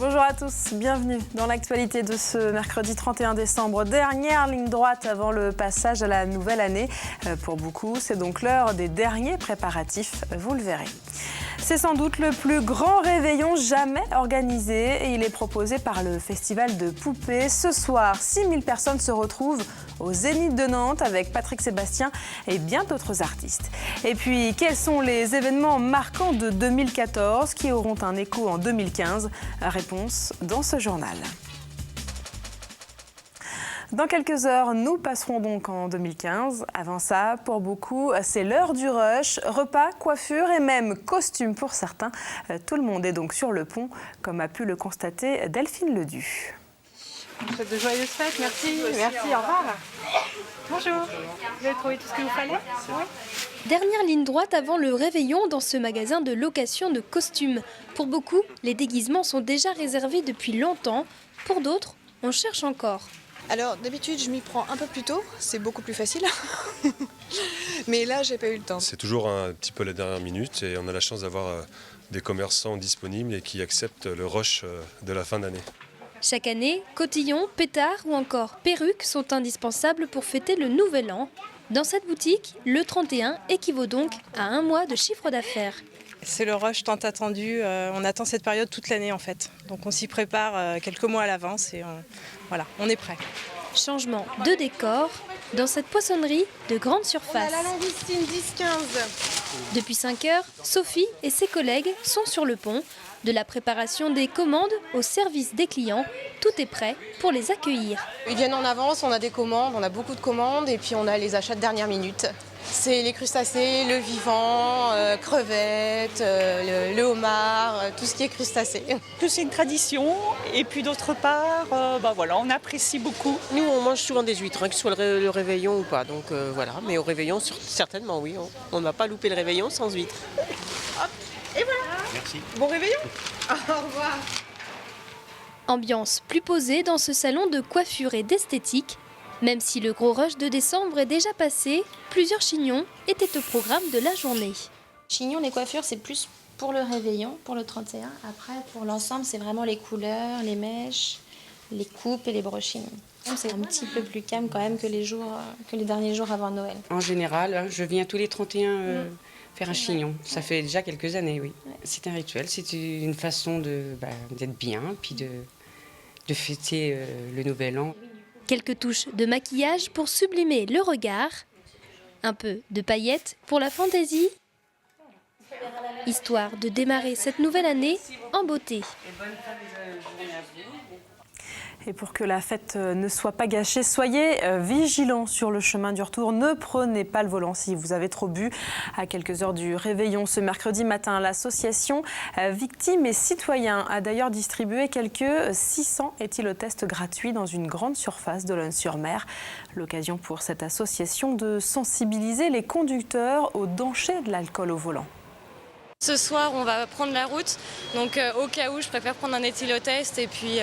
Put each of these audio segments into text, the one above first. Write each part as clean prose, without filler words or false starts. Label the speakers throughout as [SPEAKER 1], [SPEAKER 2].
[SPEAKER 1] Bonjour à tous, bienvenue dans l'actualité de ce mercredi 31 décembre. Dernière ligne droite avant le passage à la nouvelle année. Pour beaucoup, c'est donc l'heure des derniers préparatifs, vous le verrez. C'est sans doute le plus grand réveillon jamais organisé et il est proposé par le Festival de Poupées. Ce soir, 6000 personnes se retrouvent au Zénith de Nantes avec Patrick Sébastien et bien d'autres artistes. Et puis, quels sont les événements marquants de 2014 qui auront un écho en 2015 ? Réponse dans ce journal. Dans quelques heures, nous passerons donc en 2015. Avant ça, pour beaucoup, c'est l'heure du rush. Repas, coiffure et même costume pour certains. Tout le monde est donc sur le pont, comme a pu le constater Delphine Ledu.
[SPEAKER 2] Je vous souhaite de joyeuses fêtes, merci, merci, au revoir. Bonjour, vous avez trouvé tout ce qu'il vous fallait ? Oui.
[SPEAKER 3] Dernière ligne droite avant le réveillon dans ce magasin de location de costumes. Pour beaucoup, les déguisements sont déjà réservés depuis longtemps. Pour d'autres, on cherche encore.
[SPEAKER 4] Alors d'habitude je m'y prends un peu plus tôt, c'est beaucoup plus facile. Mais là j'ai pas eu le temps.
[SPEAKER 5] C'est toujours un petit peu la dernière minute et on a la chance d'avoir des commerçants disponibles et qui acceptent le rush de la fin d'année.
[SPEAKER 3] Chaque année, cotillons, pétards ou encore perruques sont indispensables pour fêter le nouvel an. Dans cette boutique, le 31 équivaut donc à un mois de chiffre d'affaires.
[SPEAKER 2] C'est le rush tant attendu, on attend cette période toute l'année en fait. Donc on s'y prépare quelques mois à l'avance et voilà, on est prêt.
[SPEAKER 3] Changement de décor dans cette poissonnerie de grande surface.
[SPEAKER 4] On a la langoustine 10-15.
[SPEAKER 3] Depuis 5 heures, Sophie et ses collègues sont sur le pont. De la préparation des commandes au service des clients, tout est prêt pour les accueillir.
[SPEAKER 4] Ils viennent en avance, on a des commandes, on a beaucoup de commandes et puis on a les achats de dernière minute. C'est les crustacés, le vivant, crevettes, le homard, tout ce qui est crustacé.
[SPEAKER 6] Plus c'est une tradition et puis d'autre part, on apprécie beaucoup.
[SPEAKER 7] Nous on mange souvent des huîtres, que ce soit le réveillon ou pas, donc voilà. Mais au réveillon certainement oui, on ne va pas louper le réveillon sans huîtres.
[SPEAKER 4] Hop, et voilà.
[SPEAKER 5] Merci.
[SPEAKER 4] Bon réveillon. Au revoir.
[SPEAKER 3] Ambiance plus posée dans ce salon de coiffure et d'esthétique. Même si le gros rush de décembre est déjà passé, plusieurs chignons étaient au programme de la journée.
[SPEAKER 8] Chignons, les coiffures, c'est plus pour le réveillon, pour le 31. Après, pour l'ensemble, c'est vraiment les couleurs, les mèches, les coupes et les brochings. C'est un petit peu plus calme quand même que les derniers jours avant Noël.
[SPEAKER 9] En général, je viens tous les 31 faire un chignon. Ça fait déjà quelques années, oui. Ouais. C'est un rituel, c'est une façon d'être bien, puis de fêter le nouvel an.
[SPEAKER 3] Quelques touches de maquillage pour sublimer le regard. Un peu de paillettes pour la fantaisie. Histoire de démarrer cette nouvelle année en beauté.
[SPEAKER 1] Et pour que la fête ne soit pas gâchée, soyez vigilants sur le chemin du retour. Ne prenez pas le volant si vous avez trop bu. À quelques heures du réveillon ce mercredi matin, l'association Victimes et Citoyens a d'ailleurs distribué quelques 600 éthylotests gratuits dans une grande surface de Lonne-sur-Mer. L'occasion pour cette association de sensibiliser les conducteurs au danger de l'alcool au volant.
[SPEAKER 10] Ce soir, on va prendre la route, donc au cas où, je préfère prendre un éthylotest et puis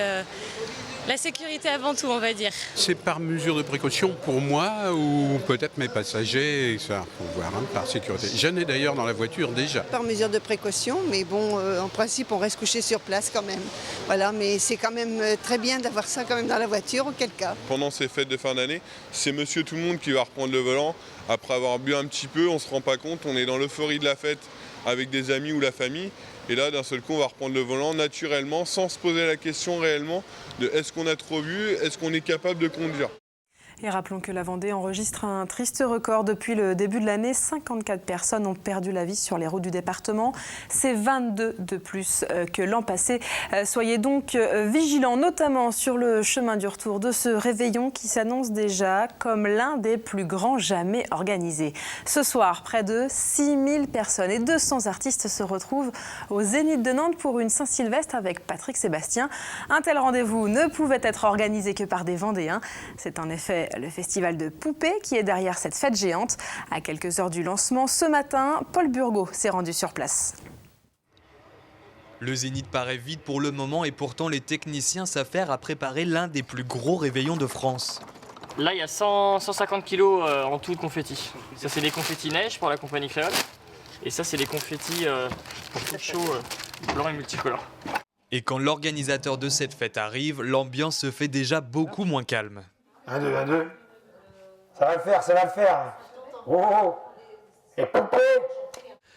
[SPEAKER 10] la sécurité avant tout, on va dire.
[SPEAKER 11] C'est par mesure de précaution pour moi ou peut-être mes passagers, ça, faut voir, par sécurité. J'en ai d'ailleurs dans la voiture déjà.
[SPEAKER 12] Par mesure de précaution, mais bon, en principe, on reste couché sur place quand même. Voilà, mais c'est quand même très bien d'avoir ça quand même dans la voiture, auquel cas.
[SPEAKER 13] Pendant ces fêtes de fin d'année, c'est monsieur tout le monde qui va reprendre le volant. Après avoir bu un petit peu, on ne se rend pas compte, on est dans l'euphorie de la fête avec des amis ou la famille. Et là, d'un seul coup, on va reprendre le volant naturellement, sans se poser la question réellement de est-ce qu'on a trop bu, est-ce qu'on est capable de conduire.
[SPEAKER 1] Et rappelons que la Vendée enregistre un triste record. Depuis le début de l'année, 54 personnes ont perdu la vie sur les routes du département. C'est 22 de plus que l'an passé. Soyez donc vigilants, notamment sur le chemin du retour de ce réveillon qui s'annonce déjà comme l'un des plus grands jamais organisés. Ce soir, près de 6000 personnes et 200 artistes se retrouvent au Zénith de Nantes pour une Saint-Sylvestre avec Patrick Sébastien. Un tel rendez-vous ne pouvait être organisé que par des Vendéens. C'est en effet le festival de Poupées qui est derrière cette fête géante. À quelques heures du lancement, ce matin, Paul Burgot s'est rendu sur place.
[SPEAKER 14] Le Zénith paraît vide pour le moment et pourtant les techniciens s'affairent à préparer l'un des plus gros réveillons de France.
[SPEAKER 15] Là, il y a 150 kilos en tout de confettis. Ça, c'est des confettis neige pour la compagnie créole. Et ça, c'est des confettis pour tout chaud, blanc et multicolores.
[SPEAKER 14] Et quand l'organisateur de cette fête arrive, l'ambiance se fait déjà beaucoup moins calme.
[SPEAKER 16] 1, 2, 1, 2. Ça va le faire, ça va le faire. Oh, oh. Et poupée.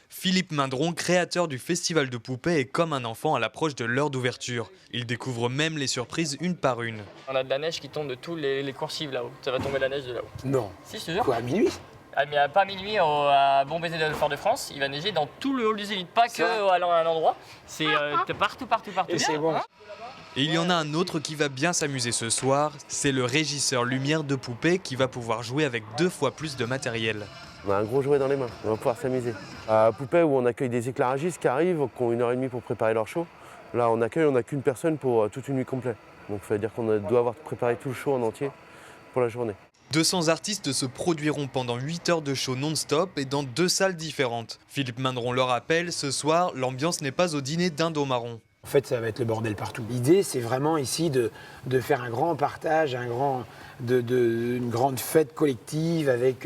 [SPEAKER 14] Philippe Mindron, créateur du festival de poupées, est comme un enfant à l'approche de l'heure d'ouverture. Il découvre même les surprises une par une.
[SPEAKER 15] On a de la neige qui tombe de tous les coursives là-haut. Ça va tomber de la neige de là-haut.
[SPEAKER 16] Non.
[SPEAKER 15] Si, je te jure.
[SPEAKER 16] Quoi, à minuit?
[SPEAKER 15] Ah, mais pas à minuit à Bon Baiser de Fort-de-France. Il va neiger dans tout le hall des Zéniths, pas que à un endroit. C'est partout.
[SPEAKER 16] Et c'est bon.
[SPEAKER 14] Et il y en a un autre qui va bien s'amuser ce soir, c'est le régisseur lumière de poupées qui va pouvoir jouer avec 2 fois plus de matériel.
[SPEAKER 17] On a un gros jouet dans les mains, on va pouvoir s'amuser. À Poupée, où on accueille des éclairagistes qui arrivent, qui ont 1h30 pour préparer leur show. Là, on n'a qu'une personne pour toute une nuit complète. Donc ça veut dire qu'on doit avoir préparé tout le show en entier pour la journée.
[SPEAKER 14] 200 artistes se produiront pendant 8 heures de show non-stop et dans 2 salles différentes. Philippe Mindron le rappelle, ce soir, l'ambiance n'est pas au dîner d'Indo Marron.
[SPEAKER 16] En fait, ça va être le bordel partout. L'idée, c'est vraiment ici de faire un grand partage, une grande fête collective avec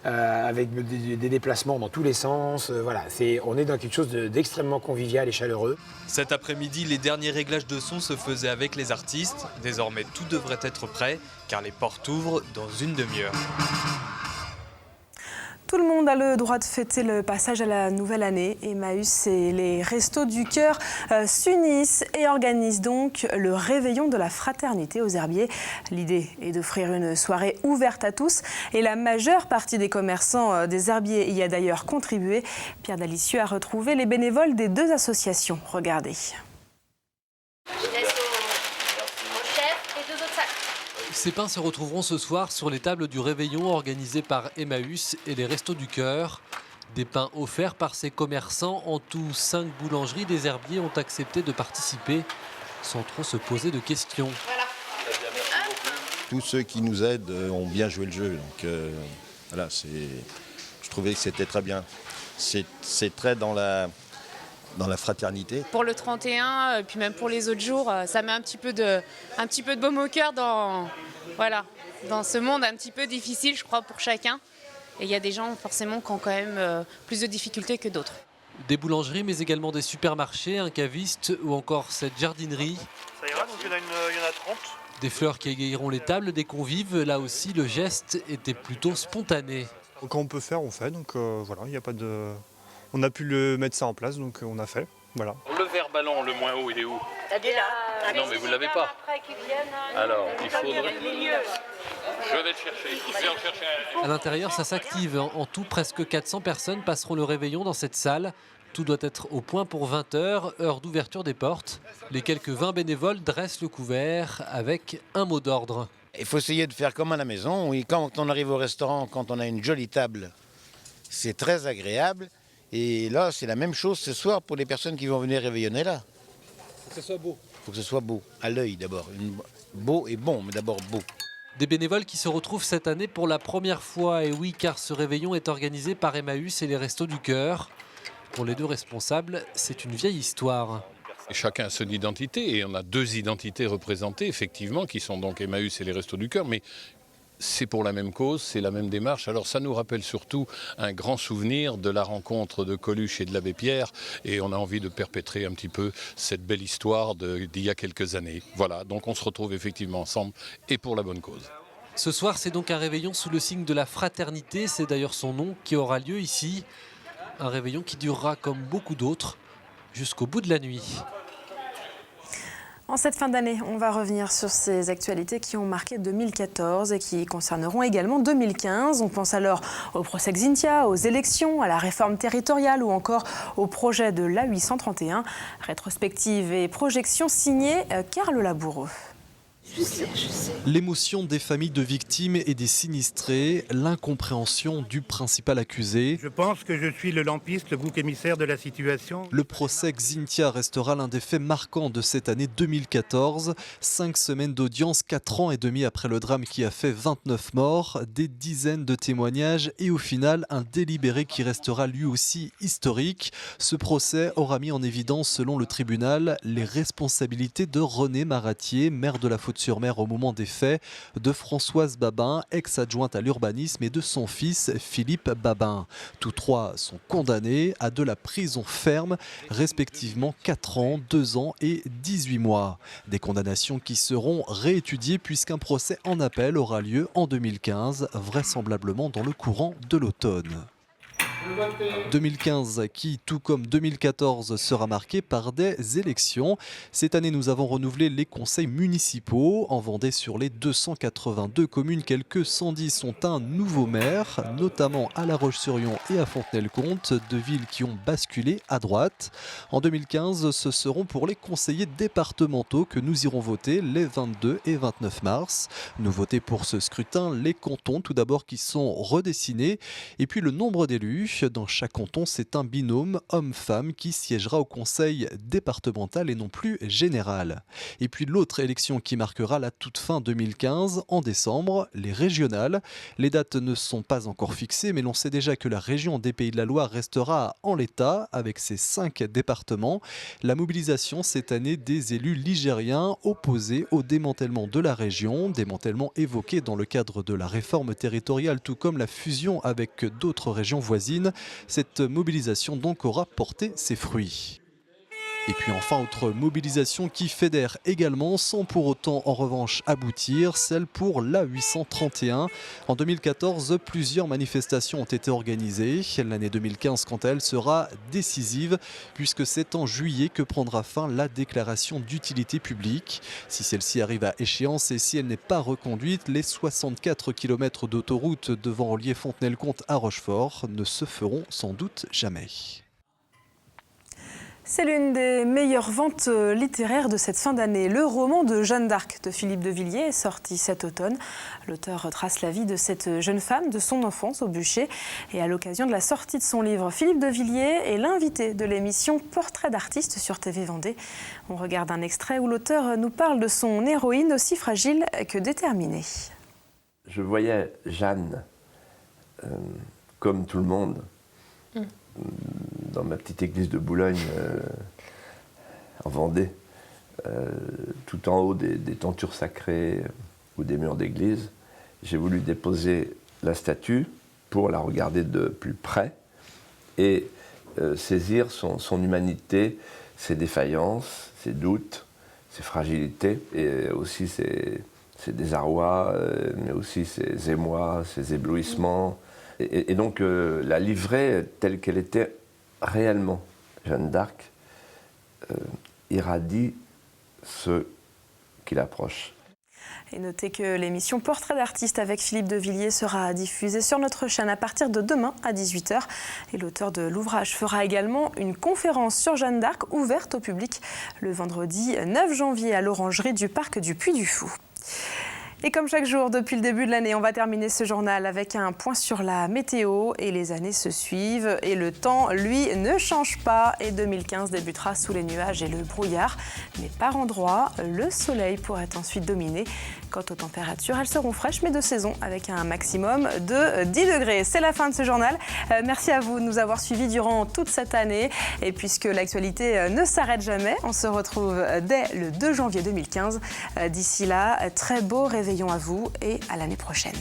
[SPEAKER 16] des déplacements dans tous les sens. Voilà, on est dans quelque chose d'extrêmement convivial et chaleureux.
[SPEAKER 14] Cet après-midi, les derniers réglages de son se faisaient avec les artistes. Désormais, tout devrait être prêt, car les portes ouvrent dans une demi-heure.
[SPEAKER 1] Tout le monde a le droit de fêter le passage à la nouvelle année. Emmaüs et les Restos du Cœur s'unissent et organisent donc le réveillon de la fraternité aux herbiers. L'idée est d'offrir une soirée ouverte à tous et la majeure partie des commerçants des herbiers y a d'ailleurs contribué. Pierre Dalicieux a retrouvé les bénévoles des 2 associations. Regardez.
[SPEAKER 18] Ces pains se retrouveront ce soir sur les tables du réveillon organisé par Emmaüs et les Restos du Cœur. Des pains offerts par ces commerçants. En tout, 5 boulangeries des herbiers ont accepté de participer sans trop se poser de questions.
[SPEAKER 19] Tous ceux qui nous aident ont bien joué le jeu. Donc voilà, je trouvais que c'était très bien. C'est très dans la fraternité.
[SPEAKER 20] Pour le 31, et puis même pour les autres jours, ça met un petit peu de baume au cœur dans ce monde un petit peu difficile, je crois, pour chacun. Et il y a des gens forcément qui ont quand même plus de difficultés que d'autres.
[SPEAKER 18] Des boulangeries, mais également des supermarchés, un caviste ou encore cette jardinerie.
[SPEAKER 21] Ça ira, donc il y en a 30.
[SPEAKER 18] Des fleurs qui égayeront les tables des convives. Là aussi, le geste était plutôt spontané.
[SPEAKER 21] Quand on peut faire, on fait. Donc voilà, il n'y a pas de... On a pu mettre ça en place, donc on a fait. Voilà.
[SPEAKER 22] Le verre ballon, le moins haut, il est où?
[SPEAKER 20] Il est là.
[SPEAKER 22] Non, mais vous ne l'avez pas. Alors, il faudrait... Je vais le chercher. Il fait en chercher un.
[SPEAKER 18] À l'intérieur, ça s'active. En tout, presque 400 personnes passeront le réveillon dans cette salle. Tout doit être au point pour 20h, heure d'ouverture des portes. Les quelques 20 bénévoles dressent le couvert avec un mot d'ordre.
[SPEAKER 23] Il faut essayer de faire comme à la maison. Oui, quand on arrive au restaurant, quand on a une jolie table, c'est très agréable. Et là, c'est la même chose ce soir pour les personnes qui vont venir réveillonner là.
[SPEAKER 18] Il faut que ce soit beau.
[SPEAKER 23] Il faut que ce soit beau, à l'œil d'abord. Beau et bon, mais d'abord beau.
[SPEAKER 18] Des bénévoles qui se retrouvent cette année pour la première fois. Et oui, car ce réveillon est organisé par Emmaüs et les Restos du Cœur. Pour les 2 responsables, c'est une vieille histoire.
[SPEAKER 22] Et chacun a son identité, et on a 2 identités représentées, effectivement, qui sont donc Emmaüs et les Restos du Cœur, mais c'est pour la même cause, c'est la même démarche. Alors ça nous rappelle surtout un grand souvenir de la rencontre de Coluche et de l'abbé Pierre, et on a envie de perpétrer un petit peu cette belle histoire d'il y a quelques années. Voilà, donc on se retrouve effectivement ensemble, et pour la bonne cause.
[SPEAKER 18] Ce soir, c'est donc un réveillon sous le signe de la fraternité, c'est d'ailleurs son nom, qui aura lieu ici. Un réveillon qui durera, comme beaucoup d'autres, jusqu'au bout de la nuit.
[SPEAKER 1] En cette fin d'année, on va revenir sur ces actualités qui ont marqué 2014 et qui concerneront également 2015. On pense alors au procès Xynthia, aux élections, à la réforme territoriale ou encore au projet de l'A831. Rétrospective et projection signée Carl Laboureau.
[SPEAKER 24] Je sais.
[SPEAKER 25] L'émotion des familles de victimes et des sinistrés, l'incompréhension du principal accusé.
[SPEAKER 24] Je pense que je suis le lampiste, le bouc émissaire de la situation.
[SPEAKER 25] Le procès Xynthia restera l'un des faits marquants de cette année 2014. 5 semaines d'audience, 4 ans et demi après le drame qui a fait 29 morts, des dizaines de témoignages et au final un délibéré qui restera lui aussi historique. Ce procès aura mis en évidence, selon le tribunal, les responsabilités de René Maratier, maire de la Faute Bouches-sur-Mer au moment des faits, de Françoise Babin, ex-adjointe à l'urbanisme, et de son fils Philippe Babin. Tous trois sont condamnés à de la prison ferme, respectivement 4 ans, 2 ans et 18 mois. Des condamnations qui seront réétudiées puisqu'un procès en appel aura lieu en 2015, vraisemblablement dans le courant de l'automne. 2015 qui, tout comme 2014, sera marqué par des élections. Cette année, nous avons renouvelé les conseils municipaux. En Vendée, sur les 282 communes, quelques 110 ont un nouveau maire, notamment à La Roche-sur-Yon et à Fontenay-le-Comte, deux villes qui ont basculé à droite. En 2015, ce seront pour les conseillers départementaux que nous irons voter les 22 et 29 mars. Nouveauté pour ce scrutin, les cantons tout d'abord qui sont redessinés et puis le nombre d'élus. Dans chaque canton, c'est un binôme homme-femme qui siégera au conseil départemental et non plus général. Et puis l'autre élection qui marquera la toute fin 2015, en décembre, les régionales. Les dates ne sont pas encore fixées, mais l'on sait déjà que la région des Pays de la Loire restera en l'état avec ses 5 départements. La mobilisation cette année des élus ligériens opposés au démantèlement de la région, démantèlement évoqué dans le cadre de la réforme territoriale, tout comme la fusion avec d'autres régions voisines. Cette mobilisation donc aura porté ses fruits. Et puis enfin, autre mobilisation qui fédère également, sans pour autant en revanche aboutir, celle pour l'A831. En 2014, plusieurs manifestations ont été organisées. L'année 2015, quant à elle, sera décisive, puisque c'est en juillet que prendra fin la déclaration d'utilité publique. Si celle-ci arrive à échéance et si elle n'est pas reconduite, les 64 km d'autoroute devant relier Fontenay-le-Comte à Rochefort ne se feront sans doute jamais.
[SPEAKER 1] C'est l'une des meilleures ventes littéraires de cette fin d'année. Le roman de Jeanne d'Arc de Philippe de Villiers est sorti cet automne. L'auteur retrace la vie de cette jeune femme, de son enfance au bûcher. Et à l'occasion de la sortie de son livre, Philippe de Villiers est l'invité de l'émission Portrait d'artiste sur TV Vendée. On regarde un extrait où l'auteur nous parle de son héroïne aussi fragile que déterminée.
[SPEAKER 2] Je voyais Jeanne comme tout le monde. Dans ma petite église de Boulogne, en Vendée, tout en haut des tentures sacrées ou des murs d'église, j'ai voulu déposer la statue pour la regarder de plus près et saisir son humanité, ses défaillances, ses doutes, ses fragilités et aussi ses désarrois, mais aussi ses émois, ses éblouissements. Et donc la livrer telle qu'elle était réellement, Jeanne d'Arc, irradie ceux qui l'approchent.
[SPEAKER 1] Et notez que l'émission Portrait d'artiste avec Philippe de Villiers sera diffusée sur notre chaîne à partir de demain à 18h. Et l'auteur de l'ouvrage fera également une conférence sur Jeanne d'Arc ouverte au public le vendredi 9 janvier à l'Orangerie du Parc du Puy-du-Fou. Et comme chaque jour depuis le début de l'année, on va terminer ce journal avec un point sur la météo. Et les années se suivent et le temps, lui, ne change pas. Et 2015 débutera sous les nuages et le brouillard. Mais par endroits, le soleil pourrait ensuite dominer. Quant aux températures, elles seront fraîches mais de saison avec un maximum de 10 degrés. C'est la fin de ce journal. Merci à vous de nous avoir suivis durant toute cette année. Et puisque l'actualité ne s'arrête jamais, on se retrouve dès le 2 janvier 2015. D'ici là, très beau réveillon à vous et à l'année prochaine.